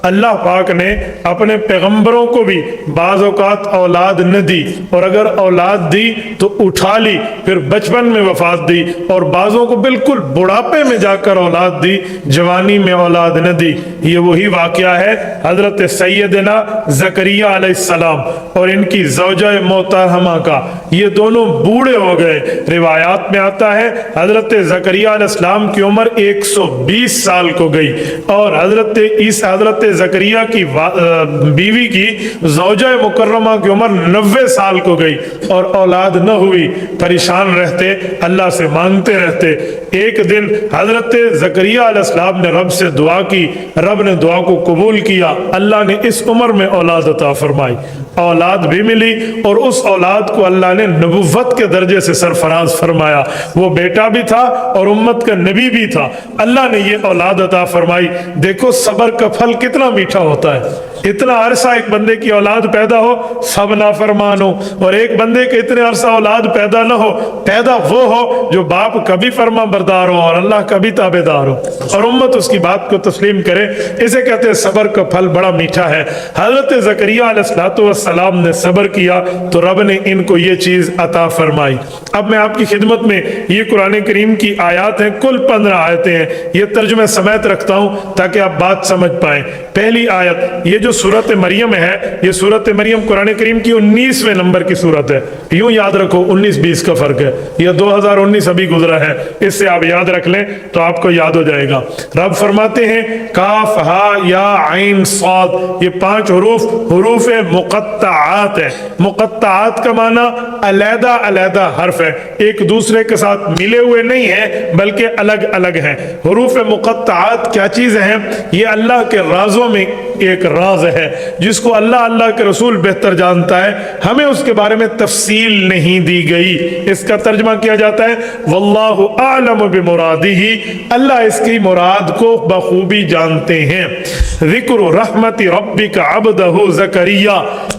اللہ پاک نے اپنے پیغمبروں کو بھی بعض اوقات اولاد نہ دی، اور اگر اولاد دی تو اٹھا لی، پھر بچپن میں وفات دی، اور بعضوں کو بالکل بڑھاپے میں جا کر اولاد دی، جوانی میں اولاد نہ دی۔ یہ وہی واقعہ ہے حضرت سیدنا زکریا علیہ السلام اور ان کی زوجہ محترمہ کا، یہ دونوں بوڑھے ہو گئے۔ روایات میں آتا ہے حضرت زکریا علیہ السلام کی عمر 120 سال کو گئی، اور حضرت زکریا کی بیوی کی زوجہ مکرمہ کی عمر 90 سال کو گئی، اور اولاد نہ ہوئی۔ پریشان رہتے، اللہ سے مانگتے رہتے۔ ایک دن حضرت زکریا علیہ السلام نے رب سے دعا کی، رب نے دعا کو قبول کیا، اللہ نے اس عمر میں اولاد عطا فرمائی، اولاد بھی ملی، اور اس اولاد کو اللہ نے نبوت کے درجے سے سرفراز فرمایا۔ وہ بیٹا بھی تھا اور امت کا نبی بھی تھا، اللہ نے یہ اولاد عطا فرمائی۔ دیکھو صبر کا پھل کتنا میٹھا ہوتا ہے۔ اتنا عرصہ ایک بندے کی اولاد پیدا ہو، سب نافرمان ہو، اور ایک بندے کے اتنے عرصہ اولاد پیدا نہ ہو، پیدا وہ ہو جو باپ کبھی فرما بردار ہو اور اللہ کبھی تابع دار ہو، اور امت اس کی بات کو تسلیم کرے، اسے کہتے ہیں صبر کا پھل بڑا میٹھا ہے۔ حضرت زکریا علیہ السلام نے صبر کیا تو رب نے ان کو یہ چیز عطا فرمائی۔ اب میں آپ کی خدمت میں یہ قرآن کریم کی آیات ہیں، کل 15 آیتیں ہیں، یہ ترجمہ سمیت رکھتا ہوں تاکہ آپ بات سمجھ پائیں۔ پہلی آیت، یہ جو سورت مریم ہے، یہ سورت مریم قرآن کریم کی 19ویں نمبر کی سورت ہے۔ یوں یاد رکھو، 19-20 کا فرق ہے، یہ 2019 ابھی گزرا ہے، اس سے آپ یاد رکھ لیں تو آپ کو یاد ہو جائے گا۔ رب فرماتے ہیں کاف ہا یا عین صاد، یہ 5 حروف مقطعات ہے۔ مقطعات کا معنی علیحدہ علیحدہ حرف ہے، ایک دوسرے کے ساتھ ملے ہوئے نہیں ہیں بلکہ الگ الگ ہیں۔ حروف مقطعات کیا چیز ہیں؟ یہ اللہ کے رازوں میں ایک راز ہے جس کو اللہ کے رسول بہتر جانتا ہے، ہمیں اس کے بارے میں تفصیل نہیں دی گئی۔ اس کا ترجمہ کیا جاتا ہے واللہ اعلم بمرادہ، اللہ اس کی مراد کو بخوبی جانتے ہیں۔ ذکر رحمت ربک عبدہ زکریا،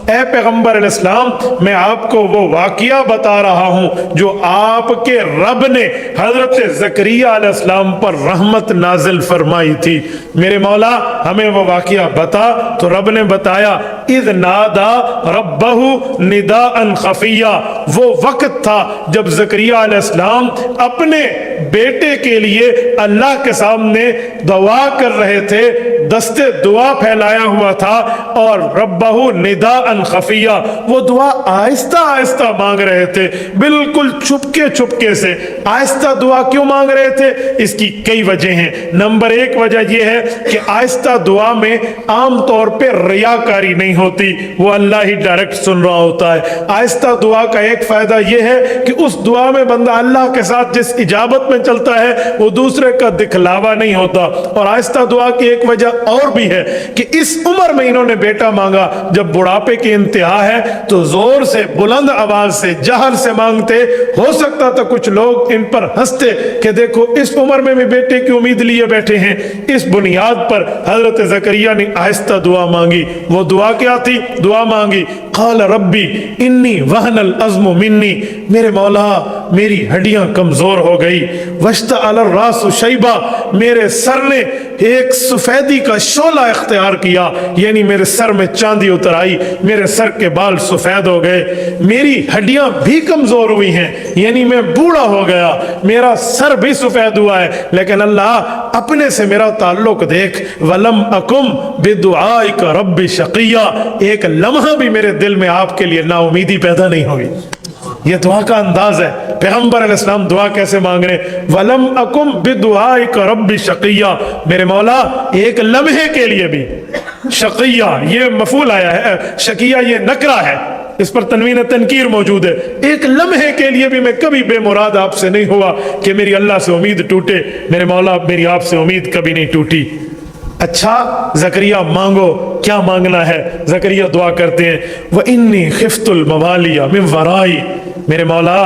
اے پیغمبر علیہ السلام میں آپ کو وہ واقعہ بتا رہا ہوں جو آپ کے رب نے حضرت زکریا علیہ السلام پر رحمت نازل فرمائی تھی۔ میرے مولا ہمیں وہ واقعہ بتا، تو رب نے بتایا اذ نادا ربہ نداء خفیہ، وہ وقت تھا جب زکریا علیہ السلام اپنے بیٹے کے لیے اللہ کے سامنے دعا کر رہے تھے، دست دعا پھیلایا ہوا تھا، اور ربہ نداء خفیہ، وہ دعا آہستہ آہستہ مانگ رہے تھے، بالکل چھپکے سے۔ آہستہ دعا کیوں مانگ رہے تھے؟ اس کی کئی وجہ ہیں۔ نمبر 1 وجہ یہ ہے کہ آہستہ دعا میں عام طور پہ ریاکاری نہیں ہوتی، وہ اللہ ہی ڈائریکٹ سن رہا ہوتا ہے۔ آہستہ دعا کا ایک فائدہ یہ ہے کہ اس دعا میں بندہ اللہ کے ساتھ جس اجابت میں چلتا ہے وہ دوسرے کا دکھلاوا نہیں ہوتا۔ اور آہستہ دعا کی ایک وجہ اور بھی ہے کہ اس عمر میں انہوں نے بیٹا مانگا، جب بڑھاپے کی انتہا ہے تو زور سے، بلند آواز سے، جہر سے مانگتے، ہو سکتا تھا کچھ لوگ ان پر ہنستے کہ دیکھو اس عمر میں بھی بیٹے کی امید لیے بیٹھے ہیں۔ اس بنیاد پر حضرت زکریا نے آہستہ دعا مانگی۔ وہ دعا کیا تھی؟ دعا مانگی قال ربی انی وہن العظم منی، میرے مولا میری ہڈیاں کمزور ہو گئی، واشتعل الراس شیبہ، میرے سر نے ایک سفیدی کا شعلہ اختیار کیا، یعنی میرے سر میں چاندی اتر آئی، میرے سر کے بال سفید ہو گئے، میری ہڈیاں بھی کمزور ہوئی ہیں، یعنی میں بوڑھا ہو گیا، میرا سر بھی سفید ہوا ہے، لیکن اللہ اپنے سے میرا تعلق دیکھ، ولم اکم بدعائک رب شقیہ، ایک لمحہ بھی میرے دل میں آپ کے لیے نا امیدی پیدا نہیں ہوئی۔ یہ دعا کا انداز ہے۔ پیغمبر علیہ السلام دعا کیسے مانگ رہے؟ وَلَمْ أَكُمْ بِدُعَائِكَ رَبِّ شَقِيًّا، میرے مولا ایک لمحے کے لیے بھی، شقیہ یہ مفعول آیا ہے، شقیہ یہ نکرہ ہے، اس پر تنوین تنکیر موجود ہے۔ ایک لمحے کے لیے بھی میں کبھی بے مراد آپ سے نہیں ہوا کہ میری اللہ سے امید ٹوٹے، میرے مولا میری آپ سے امید کبھی نہیں ٹوٹی۔ اچھا زکریا مانگو، کیا مانگنا ہے؟ زکریا دعا کرتے ہیں وَإِنِّي خِفْتُ الْمَوَالِيَ مِنْ وَرَائِي، میرے مولا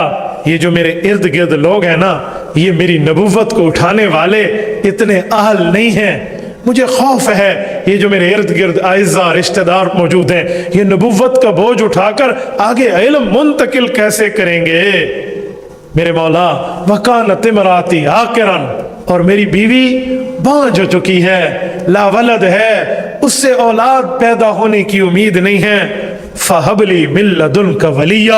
یہ جو میرے ارد گرد لوگ ہیں نا، یہ میری نبوت کو اٹھانے والے اتنے اہل نہیں ہیں، مجھے خوف ہے یہ جو میرے ارد گرد اعزاء رشتہ دار موجود ہیں، یہ نبوت کا بوجھ اٹھا کر آگے علم منتقل کیسے کریں گے؟ میرے مولا وَكَانَتِ امْرَأَتِي عَاقِرًا، اور میری بیوی بانجھ ہو چکی ہے، لا ولد ہے، اس سے اولاد پیدا ہونے کی امید نہیں ہے، فہبلی من لدنک ولیہ،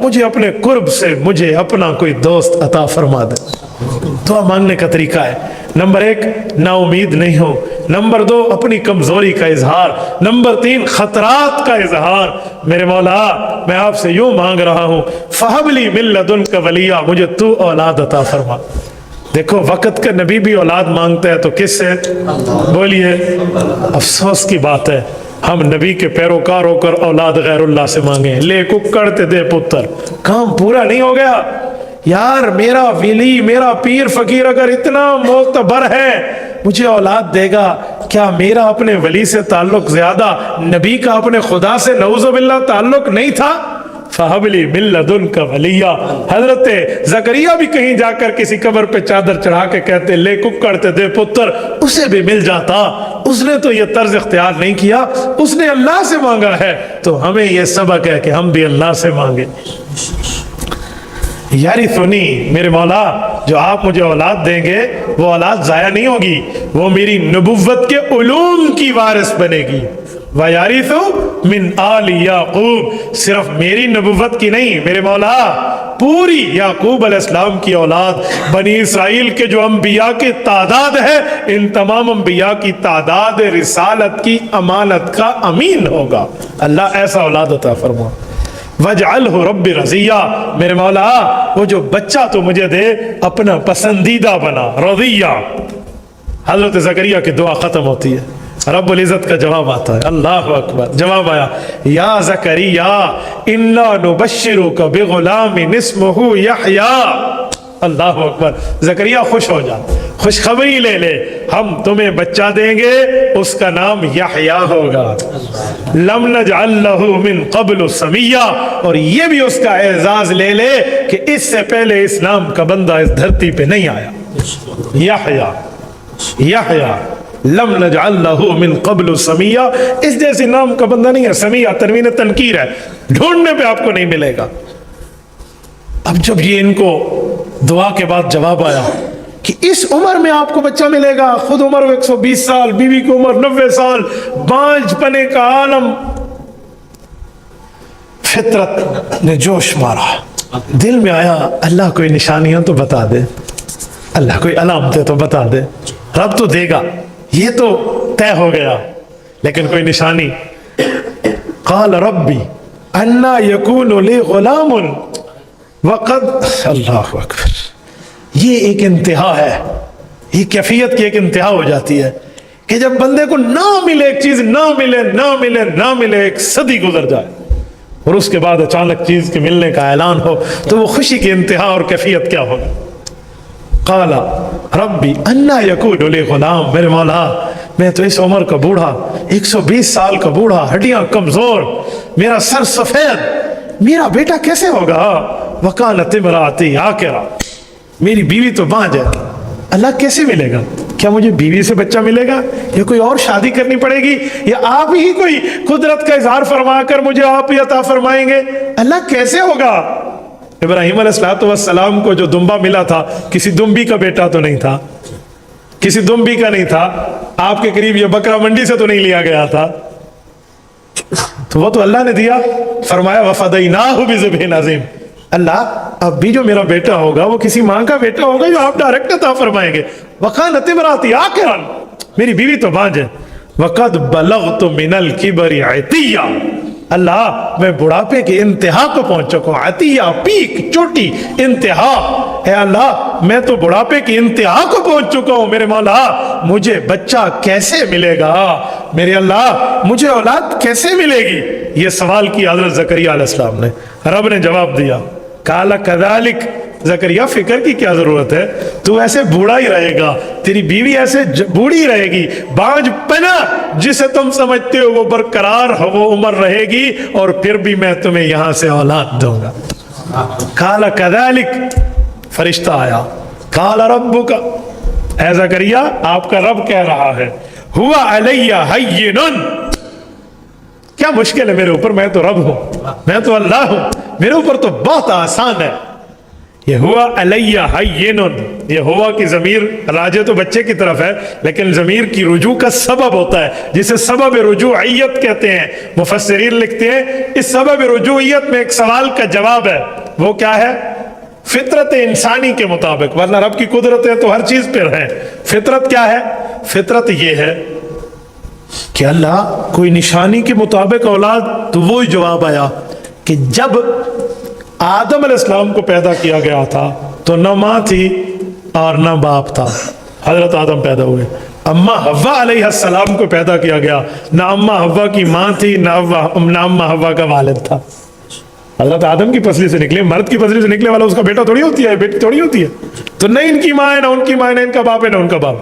مجھے اپنے قرب سے مجھے اپنا کوئی دوست عطا فرما دے۔ دعا مانگنے کا طریقہ ہے، نمبر 1 نا امید نہیں ہو، نمبر 2 اپنی کمزوری کا اظہار، نمبر 3 خطرات کا اظہار۔ میرے مولا میں آپ سے یوں مانگ رہا ہوں، فہبلی من لدنک ولیہ، مجھے تو اولاد عطا فرما۔ دیکھو وقت کا نبی بھی اولاد مانگتا ہے تو کس سے؟ بولیے، افسوس کی بات ہے ہم نبی کے پیروکار ہو کر اولاد غیر اللہ سے مانگیں، لے ککڑ تے دے پتر، کام پورا نہیں ہو گیا۔ یار میرا ولی، میرا پیر فقیر اگر اتنا معتبر ہے مجھے اولاد دے گا، کیا میرا اپنے ولی سے تعلق زیادہ نبی کا اپنے خدا سے نعوذ باللہ تعلق نہیں تھا؟ فَحَبْلِ مِن لَدُنْكَ وَلِيًّا۔ حضرت زکریا بھی کہیں جا کر کسی قبر پہ چادر چڑھا کے کہتے لے ککڑ تے دے پتر، اسے بھی مل جاتا۔ اس نے تو یہ طرز اختیار نہیں کیا، اس نے اللہ سے مانگا ہے، تو ہمیں یہ سبق ہے کہ ہم بھی اللہ سے مانگیں۔ یاری سنی میرے مولا، جو آپ مجھے اولاد دیں گے وہ اولاد ضائع نہیں ہوگی، وہ میری نبوت کے علوم کی وارث بنے گی۔ وَيَرِثُ مِنْ آلِ یعقوب، صرف میری نبوت کی نہیں میرے مولا، پوری یعقوب علیہ السلام کی اولاد، بنی اسرائیل کے جو انبیاء کی تعداد ہے، ان تمام انبیاء کی تعداد رسالت کی امانت کا امین ہوگا۔ اللہ ایسا اولاد عطا فرما۔ وَاجْعَلْهُ رَبِّ رَضِيًّا، میرے مولا وہ جو بچہ تو مجھے دے اپنا پسندیدہ بنا، رضیہ۔ حضرت زکریا کی دعا ختم ہوتی ہے، رب العزت کا جواب آتا ہے، اللہ اکبر، جواب آیا، یا زکریا انا نبشرک بغلام اسمہ یحییٰ۔ اللہ اکبر، زکریا خوش ہو جا، خوشخبری لے لے، ہم تمہیں بچہ دیں گے، اس کا نام یحییٰ ہوگا۔ لم نجعل لہ من قبل سمیہ، اور یہ بھی اس کا اعزاز لے لے کہ اس سے پہلے اس نام کا بندہ اس دھرتی پہ نہیں آیا۔ یحییٰ، یحییٰ، لم نجعل لہ من قبل سمیہ، اس جیسے نام کا بندہ نہیں ہے۔ سمیہ تنوین تنکیر ہے، ڈھونڈنے پہ آپ کو نہیں ملے گا۔ اب جب یہ ان کو دعا کے بعد جواب آیا کہ اس عمر میں آپ کو بچہ ملے گا، خود عمر 120 سال، بیوی کی عمر 90 سال، بانجھ پنے کا عالم، فطرت نے جوش مارا، دل میں آیا اللہ کوئی نشانیاں تو بتا دے، اللہ کوئی علامتیں تو بتا دے، رب تو دے گا، یہ تو طے ہو گیا، لیکن کوئی نشانی۔ قال ربی انا یکون لی غلام وقد، اللہ اکبر، یہ ایک انتہا ہے، یہ کیفیت کی ایک انتہا ہو جاتی ہے کہ جب بندے کو نہ ملے ایک چیز، نہ ملے نہ ملے نہ ملے، ایک صدی گزر جائے اور اس کے بعد اچانک چیز کے ملنے کا اعلان ہو تو وہ خوشی کی انتہا اور کیفیت کیا ہوگا۔ قال ربی انا یکون لی غلام، میرے مولا میں تو اس عمر کا بوڑھا، 120 سال کا بوڑھا، ہڈیاں کمزور، میرا سر سفید، میرا بیٹا کیسے ہوگا؟ وکانت امراتی عاقرہ، میری بیوی تو بانجھ ہے، اللہ کیسے ملے گا؟ کیا مجھے بیوی سے بچہ ملے گا یا کوئی اور شادی کرنی پڑے گی یا آپ ہی کوئی قدرت کا اظہار فرما کر مجھے آپ ہی عطا فرمائیں گے؟ اللہ کیسے ہوگا؟ ابراہیم علیہ السلام کو جو دمبا ملا تھا کسی دمبی کا بیٹا تو نہیں تھا، کسی دمبی کا نہیں تھا، آپ کے قریب یہ بکرا منڈی سے تو نہیں لیا گیا تھا، تو وہ تو اللہ نے دیا، فرمایا وَفَدَيْنَاهُ بِذِبْحٍ عَظِيمٍ، اللہ اب بھی جو میرا بیٹا ہوگا وہ کسی ماں کا بیٹا ہوگا جو آپ ڈائریکٹ عطا فرمائیں گے۔ وَقَانَتِ امْرَأَتِي عَاقِرًا، میری بیوی تو بانجھ ہے۔ وَقَدْ بَلَغْتُ مِنَ الْكِبَرِ عِتِيًّا، اللہ میں بڑھاپے کی انتہا کو پہنچ چکا ہوں، عطیہ پیک، چوٹی، انتہا، اے اللہ میں تو بڑھاپے کی انتہا کو پہنچ چکا ہوں، میرے مولا مجھے بچہ کیسے ملے گا؟ میرے اللہ مجھے اولاد کیسے ملے گی؟ یہ سوال کیا حضرت زکریا علیہ السلام نے، رب نے جواب دیا، قال کذالک، زکریا فکر کی کیا ضرورت ہے، تو ایسے بوڑھا ہی رہے گا، تیری بیوی ایسے بوڑھی رہے گی، بانجھ پنا جسے تم سمجھتے ہو وہ برقرار ہو، وہ عمر رہے گی، اور پھر بھی میں تمہیں یہاں سے اولاد دوں گا۔ قال کذالک، فرشتہ آیا، قال ربک، اے زکریا آپ کا رب کہہ رہا ہے، ہوا علی ہین، کیا مشکل ہے میرے اوپر، میں تو رب ہوں، میں تو اللہ ہوں، میرے اوپر تو بہت آسان ہے۔ یہ ہوا علیہ حینن، یہ ہوا کی ضمیر راجع تو بچے کی طرف ہے، لیکن ضمیر کی رجوع کا سبب ہوتا ہے جسے سبب رجوعیت کہتے ہیں۔ مفسرین لکھتے ہیں اس سبب رجوعیت میں ایک سوال کا جواب ہے، وہ کیا ہے؟ فطرت انسانی کے مطابق، ورنہ رب کی قدرتیں تو ہر چیز پر ہیں، فطرت کیا ہے؟ فطرت یہ ہے کہ اللہ کوئی نشانی کے مطابق اولاد، تو وہی جواب آیا کہ جب آدم علیہ السلام کو پیدا کیا گیا تھا تو نہ ماں تھی اور نہ باپ تھا، حضرت آدم پیدا ہوئے۔ اما حوا علیہ السلام کو پیدا کیا گیا، نہ اما حوا کی ماں تھی نہ اما حوا کا والد تھا۔ حضرت آدم کی پسلی سے نکلے، مرد کی پسلی سے نکلے والا اس کا بیٹا تھوڑی ہوتی ہے، بیٹی تھوڑی ہوتی ہے، تو نہ ان کی ماں ہے نہ ان کی ماں ہے، نہ ان کا باپ ہے نہ ان کا باپ۔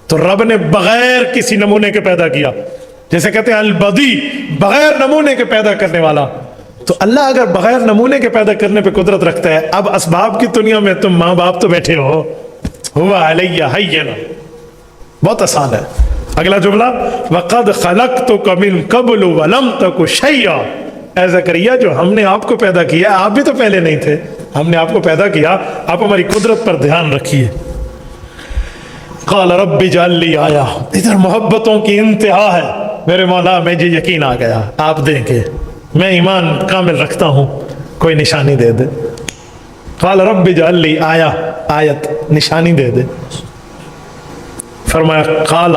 تو رب نے بغیر کسی نمونے کے پیدا کیا، جیسے کہتے ہیں البدی، بغیر نمونے کے پیدا کرنے والا۔ تو اللہ اگر بغیر نمونے کے پیدا کرنے پہ قدرت رکھتا ہے، اب اسباب کی دنیا میں تم ماں باپ تو بیٹھے ہو، ہوا علیہ حین، بہت آسان ہے۔ اگلا جملہ وَقَدْ خَلَقْتُكَ مِن قَبْلُ وَلَمْ تَكُ شَيْئًا، اے زکریا جو ہم نے آپ کو پیدا کیا، آپ بھی تو پہلے نہیں تھے، ہم نے آپ کو پیدا کیا، آپ ہماری قدرت پر دھیان رکھیے۔ قال رب اجعل لی آیہ، ادھر محبتوں کی انتہا ہے، میرے مولا مجھے یقین آ گیا، آپ دیں کہ میں ایمان کامل رکھتا ہوں، کوئی نشانی دے دے۔ قال رب اجعل لی آیہ، آیت نشانی دے دے۔ فرمایا قال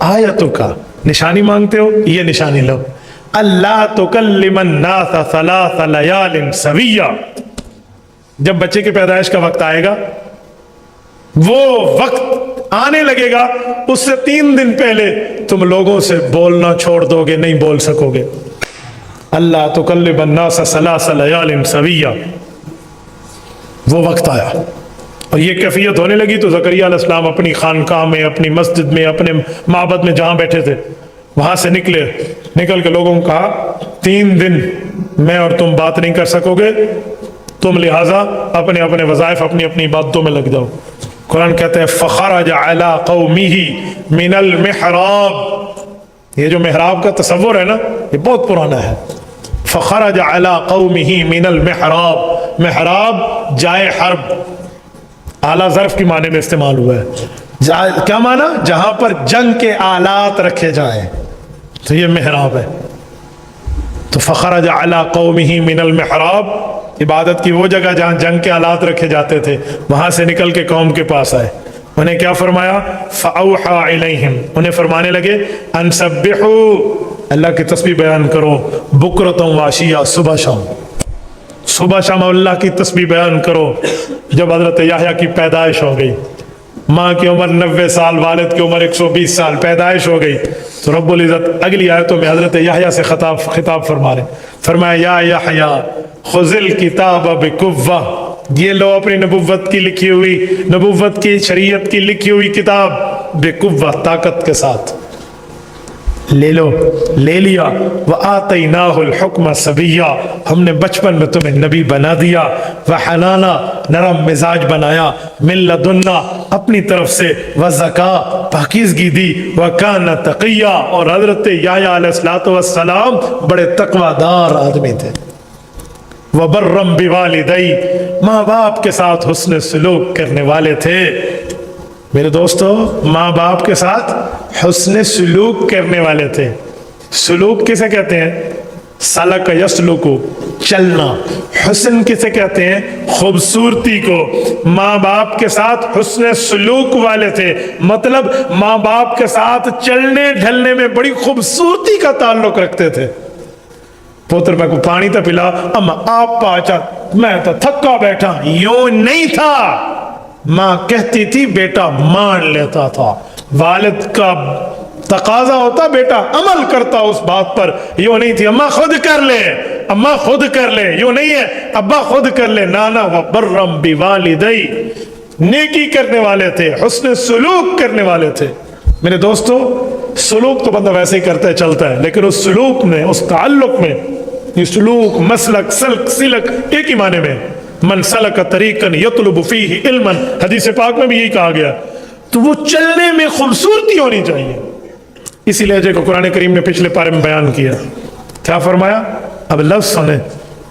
آیتک، نشانی مانگتے ہو، یہ نشانی لو، اللہ تکلم الناس ثلاث لیال سویا، جب بچے کی پیدائش کا وقت آئے گا، وہ وقت آنے لگے گا، اس سے 3 دن پہلے تم لوگوں سے بولنا چھوڑ دو گے، نہیں بول سکو گے۔ اللہ تکلم الناس ثلاث لیال سویا، وہ وقت آیا اور یہ کیفیت ہونے لگی تو زکریا علیہ السلام اپنی خانقاہ میں، اپنی مسجد میں، اپنے معبد میں جہاں بیٹھے تھے وہاں سے نکلے، نکل کے لوگوں کو کہا 3 دن میں اور تم بات نہیں کر سکو گے، تم لہٰذا اپنے اپنے وظائف، اپنی اپنی عبادتوں میں لگ جاؤ۔ قرآن کہتے ہیں فخرج علی قومہ من المحراب، یہ جو محراب کا تصور ہے نا یہ بہت پرانا ہے۔ فخرج علی قومہ من المحراب، محراب جائے حرب، اعلیٰ ظرف کی معنی میں استعمال ہوا ہے، کیا معنی؟ جہاں پر جنگ کے آلات رکھے جائیں، تو یہ محراب ہے۔ تو فخرج علی قومہ من المحراب، عبادت کی وہ جگہ جہاں جنگ کے آلات رکھے جاتے تھے، وہاں سے نکل کے قوم کے پاس آئے، انہیں کیا فرمایا؟ فَأَوْحَى إِلَيْهِمْ، انہیں فرمانے لگے ان سبحوا، اللہ کی تسبیح بیان کرو، بکرۃ وعشیہ، صبح شام، صبح شام اللہ کی تسبیح بیان کرو۔ جب حضرت یحییٰ کی پیدائش ہو گئی، ماں کی عمر 90 سال، والد کی عمر 120 سال، پیدائش ہو گئی، تو رب العزت اگلی آیتوں میں حضرت یحییٰ سے خطاب فرما رہے، فرمایا یا یحییٰ خذ الکتاب بقوہ، یہ لو اپنی نبوت کی لکھی ہوئی، نبوت کی شریعت کی لکھی ہوئی کتاب بقوہ، طاقت کے ساتھ لے لو، لے لیا۔ وَآتَيْنَاهُ الْحُكْمَ صَبِيًّا، ہم نے بچپن میں تمہیں نبی بنا دیا، وَحَنَانًا، نرم مزاج بنایا، مِن لَدُنَّا، اپنی طرف سے، وَزَكَاةً، پاکیزگی دی، وَكَانَ تَقِيًّا، اور حضرت یحییٰ علیہ السلام بڑے تقوی دار آدمی تھے، وَبَرًّا بِوَالِدَيْهِ، ماں باپ کے ساتھ حسن سلوک کرنے والے تھے۔ میرے دوستو، ماں باپ کے ساتھ حسن سلوک کرنے والے تھے۔ سلوک کسے کہتے ہیں؟ سلک یسلک، چلنا۔ حسن کسے کہتے ہیں؟ خوبصورتی کو۔ ماں باپ کے ساتھ حسن سلوک والے تھے، مطلب ماں باپ کے ساتھ چلنے ڈھلنے میں بڑی خوبصورتی کا تعلق رکھتے تھے۔ پوتر میں کو پانی تا پلا، اما آپ پاچا، میں تو تھکا بیٹھا، یوں نہیں تھا، ماں کہتی تھی بیٹا مان لیتا تھا، والد کا تقاضا ہوتا بیٹا عمل کرتا اس بات پر، یوں نہیں تھی اماں خود کر لے، اماں خود کر لے، یوں نہیں ہے ابا خود کر لے، نانا وبرم بوالدی، نیکی کرنے والے تھے، حسن سلوک کرنے والے تھے۔ میرے دوستو، سلوک تو بندہ ویسے ہی کرتا ہے، چلتا ہے، لیکن اس سلوک میں، اس تعلق میں، یہ سلوک، مسلک، سلک، سلک ایک ہی معنی میں، من سلک طریقا یطلب فیہ علما، حدیث پاک میں بھی یہی کہا گیا، تو وہ چلنے میں خوبصورتی ہونی چاہیے۔ اسی لہجے کو قرآن کریم نے پچھلے پارے میں بیان کیا، کیا فرمایا؟ اب لفظ سنیں،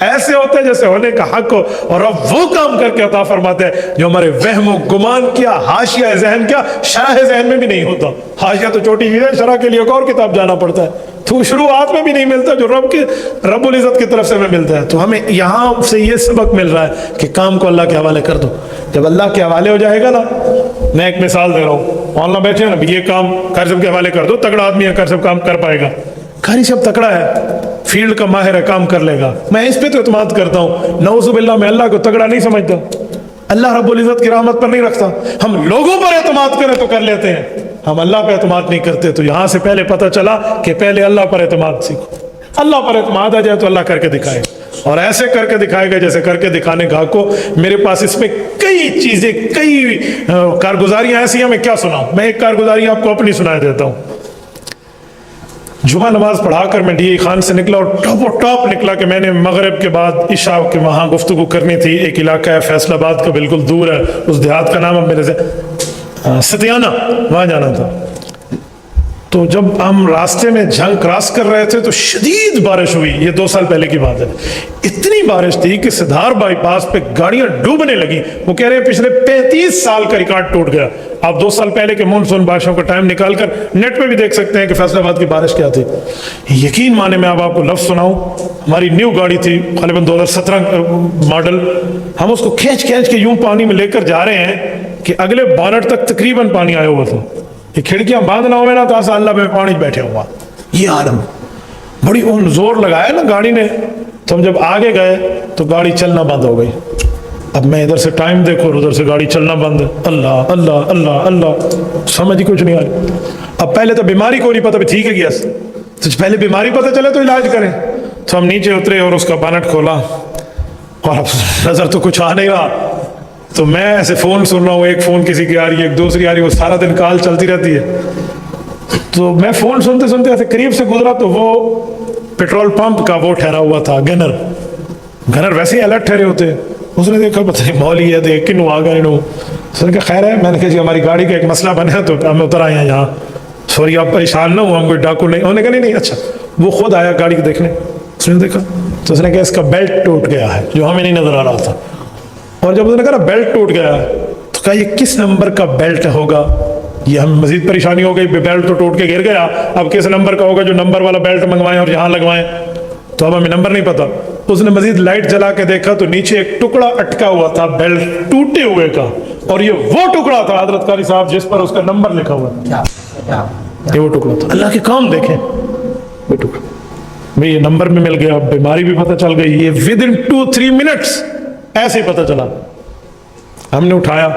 ایسے ہوتے ہیں جیسے ہونے کا حق ہو, اور اب وہ کام کر کے عطا فرماتے ہیں جو ہمارے وہم و گمان کیا, حاشیہ ذہن کیا, شرح ذہن میں بھی نہیں ہوتا. حاشیہ تو چھوٹی چیز ہے, شرح کے لیے ایک اور کتاب جانا پڑتا ہے, تو شروعات میں بھی نہیں ملتا جو رب العزت کی طرف سے ہمیں ملتا ہے. تو ہمیں یہاں سے یہ سبق مل رہا ہے کہ کام کو اللہ کے حوالے کر دو. جب اللہ کے حوالے ہو جائے گا نا, میں ایک مثال دے رہا ہوں, مولانا بیٹھے ہیں نا, یہ کام قاری صاحب کے حوالے کر دو, تگڑا آدمی ہے, قاری صاحب کام کر پائے گا. قاری صاحب تگڑا ہے, فیلڈ کا ماہر ہے, کام کر لے گا, میں اس پہ تو اعتماد کرتا ہوں. نعوذ باللہ میں اللہ کو تگڑا نہیں سمجھتا, اللہ رب العزت کی رحمت پر نہیں رکھتا. ہم لوگوں پر اعتماد کریں تو کر لیتے ہیں, ہم اللہ پہ اعتماد نہیں کرتے. تو یہاں سے پہلے پتہ چلا کہ پہلے اللہ پر اعتماد سیکھو. اللہ پر اعتماد آ جائے تو اللہ کر کے دکھائے, اور ایسے کر کے دکھائے گا جیسے کر کے دکھانے کا کو. میرے پاس اس میں کئی چیزیں, کئی کارگزاریاں ایسی ہیں, میں کیا سناؤں. میں ایک کارگزاری آپ کو اپنی سنا دیتا ہوں. جمعہ نماز پڑھا کر میں ڈی اے خان سے نکلا, اور ٹاپ نکلا کہ میں نے مغرب کے بعد عشاء کے وہاں گفتگو کرنی تھی. ایک علاقہ ہے فیصل آباد کا, بالکل دور ہے, اس دیہات کا نام اب میرے سے ستیانہ, وہاں جانا تھا. تو جب ہم راستے میں جھنگ کراس کر رہے تھے تو شدید بارش ہوئی. یہ 2 سال پہلے کی بات ہے. اتنی بارش تھی کہ سدھار بائی پاس پہ گاڑیاں ڈوبنے لگی. وہ کہہ رہے ہیں پچھلے 35 سال کا ریکارڈ ٹوٹ گیا. آپ 2 سال پہلے کے مونسون بارشوں کا ٹائم نکال کر نیٹ پہ بھی دیکھ سکتے ہیں کہ فیصل آباد کی بارش کیا تھی. یقین مانے میں اب آپ کو لفظ سناؤں, ہماری نیو گاڑی تھی غالباً 2017 ماڈل. ہم اس کو کھینچ کے یوں پانی میں لے کر جا رہے ہیں کہ اگلے بانٹ تک تقریباً پانی آیا ہوا تھا. یہ کھڑکیاں بند نہ ہوئے نا تو آسا اللہ میں پانی بیٹھے ہوا. یہ عالم بڑی زور لگایا نا گاڑی نے. تو ہم جب آگے گئے تو گاڑی چلنا بند ہو گئی. اب میں ادھر سے ٹائم دیکھو اور ادھر سے گاڑی چلنا بند ہے. اللہ اللہ اللہ اللہ, سمجھ ہی کچھ نہیں آ رہی. اب پہلے تو بیماری کو نہیں پتا, بھی ٹھیک ہے گیا تو پہلے بیماری پتہ چلے تو علاج کریں. تو ہم نیچے اترے اور اس کا بانٹ کھولا, اور اب نظر تو کچھ آ نہیں رہا. تو میں ایسے فون سن رہا ہوں, ایک فون کسی کی آ رہی ہے, ایک دوسری آ رہی ہے, وہ سارا دن کال چلتی رہتی ہے. تو میں فون سنتے سنتے ایسے قریب سے گزرا تو وہ پیٹرول پمپ کا وہ ٹھہرا ہوا تھا گنر ویسے ہی الرٹ ٹھہرے ہوتے. اس نے دیکھا پتہ نہیں مولوی ہے, دیکھ کنو آ گئے انہوں. اس نے کہا خیر ہے. میں نے کہا جی ہماری گاڑی کا ایک مسئلہ بنا تو ہم اتر آئے ہیں یہاں, سوری آپ پریشان نہ ہو, ہم کوئی ڈاکو نہیں. انہوں نے کہا نہیں. اچھا, وہ خود آیا گاڑی کو دیکھنے. اس نے دیکھا تو اس نے کہا اس کا بیلٹ ٹوٹ گیا ہے, جو ہمیں نہیں نظر آ رہا تھا. اور جب اس نے کہا بیلٹ ٹوٹ گیا ہے تو کہا یہ کس نمبر کا بیلٹ ہوگا. یہ ہم مزید پریشانی ہو گئی, بیلٹ تو ٹوٹ کے گر گیا, اب کس نمبر کا ہوگا جو نمبر والا بیلٹ منگوائیں اور یہاں لگوائیں. تو اب ہمیں نمبر نہیں پتا. اس نے مزید لائٹ جلا کے دیکھا تو نیچے ایک ٹکڑا اٹکا ہوا تھا بیلٹ ٹوٹے ہوئے کا, اور یہ وہ ٹکڑا تھا حضرت قاری صاحب جس پر اس کا نمبر لکھا ہوا تھا. یہ وہ ٹکڑا تھا. اللہ کے کام دیکھیں, وہ ٹکڑا میں یہ نمبر میں مل گیا, بیماری بھی پتہ چل گئی. یہ ود ان 2-3 منٹس ایسے ہی پتہ چلا. ہم نے اٹھایا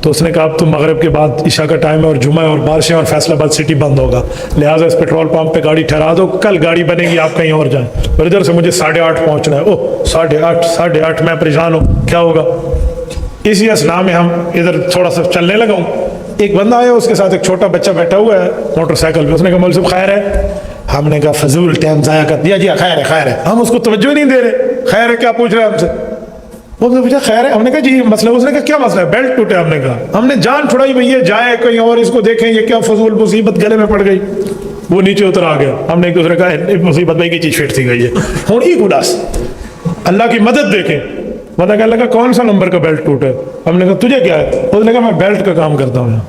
تو اس نے کہا اب تو مغرب کے بعد عشاء کا ٹائم ہے اور جمعہ اور بارشیں اور فیصل آباد سٹی بند ہوگا, لہٰذا اس پیٹرول پمپ پہ گاڑی ٹھہرا دو, کل گاڑی بنے گی آپ کہیں اور جائیں. اور ادھر سے مجھے 8:30 پہنچنا ہے. اوہ 8:30 میں پریشان ہوں, کیا ہوگا. اسی اسنا میں ہم ادھر تھوڑا سا چلنے لگا ہوں. ایک بندہ آیا, اس کے ساتھ ایک چھوٹا بچہ بیٹھا ہوا ہے موٹر سائیکل پہ. اس نے کہا مولوی صاحب خیر ہے. ہم نے کہا فضول ٹائم ضائع کر دیا. جی خیر ہے خیر ہے. ہم اس کو توجہ نہیں دے رہے, خیر ہے کیا پوچھ رہے ہیں ہم سے. وہ پوچھا خیر ہے. ہم نے کہا جی مسئلہ. اس نے کہا کیا مسئلہ ہے. بیلٹ ٹوٹے. ہم نے کہا ہم نے جان چھڑائی بھئی یہ جائے کہیں اور اس کو دیکھیں, یہ کیا فضول مصیبت گلے میں پڑ گئی. وہ نیچے اتر آ گیا. ہم نے ایک دوسرے کہا مصیبت بھائی کی چیز پھیٹ تھی گئی ہے ہوں ای گلاس, اللہ کی مدد دیکھیں. بندہ کہنے لگا کون سا نمبر کا بیلٹ ٹوٹا ہے. ہم نے کہا تجھے کیا ہے. اس نے کہا میں بیلٹ کا کام کرتا ہوں,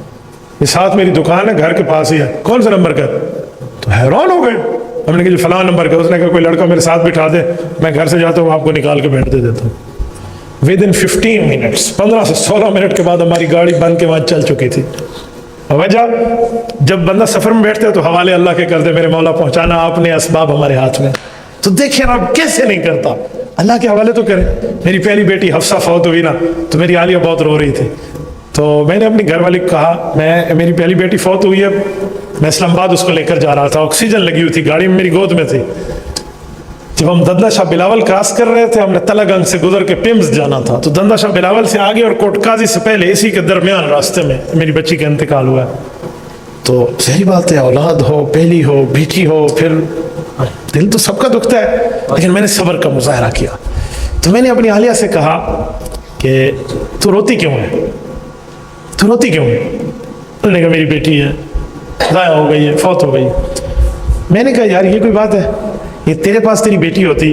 یہ ساتھ میری دکان ہے, گھر کے پاس ہی ہے. کون سا نمبر کا ہے. تو حیران ہو گئے. ہم نے کہا جی فلاں نمبر کا. اس نے کہا کوئی لڑکا میرے ساتھ بٹھا دے, میں گھر سے جاتا ہوں آپ کو نکال کے بیٹھ دے دیتا ہوں. ود ان 15 منٹس 15 سے 16 منٹ کے بعد ہماری گاڑی بن کے وہاں چل چکی تھی. وجہ جب بندہ سفر میں بیٹھتے تو حوالے اللہ کے کرتے, میرے مولا پہنچانا آپ نے, اسباب ہمارے ہاتھ میں. تو دیکھیں آپ کیسے نہیں کرتا, اللہ کے حوالے تو کریں. میری پہلی بیٹی حفصہ فوت ہوئی نا, تو میری عالیہ بہت رو رہی تھی. تو میں نے اپنی گھر والی کو کہا میری پہلی بیٹی فوت ہوئی ہے, میں اسلام آباد اس کو لے کر جا رہا تھا, آکسیجن لگی ہوئی تھی, گاڑی میں میری گود میں تھی. جب ہم دندہ شاہ بلاول کراس کر رہے تھے, ہم نے تلہ گنج سے گزر کے پیمز جانا تھا. تو دندہ شاہ بلاول سے آگے اور کوٹ قاضی سے پہلے اسی کے درمیان راستے میں میری بچی کا انتقال ہوا ہے. تو صحیح بات ہے, اولاد ہو, پہلی ہو, بیٹی ہو, پھر دل تو سب کا دکھتا ہے, لیکن میں نے صبر کا مظاہرہ کیا. تو میں نے اپنی عالیہ سے کہا کہ تو روتی کیوں ہے, تو روتی کیوں ہے. انہوں نے کہا میری بیٹی ہے, ضائع ہو گئی ہے, فوت ہو گئی. میں نے کہا یار یہ کوئی بات ہے, یہ تیرے پاس تیری بیٹی ہوتی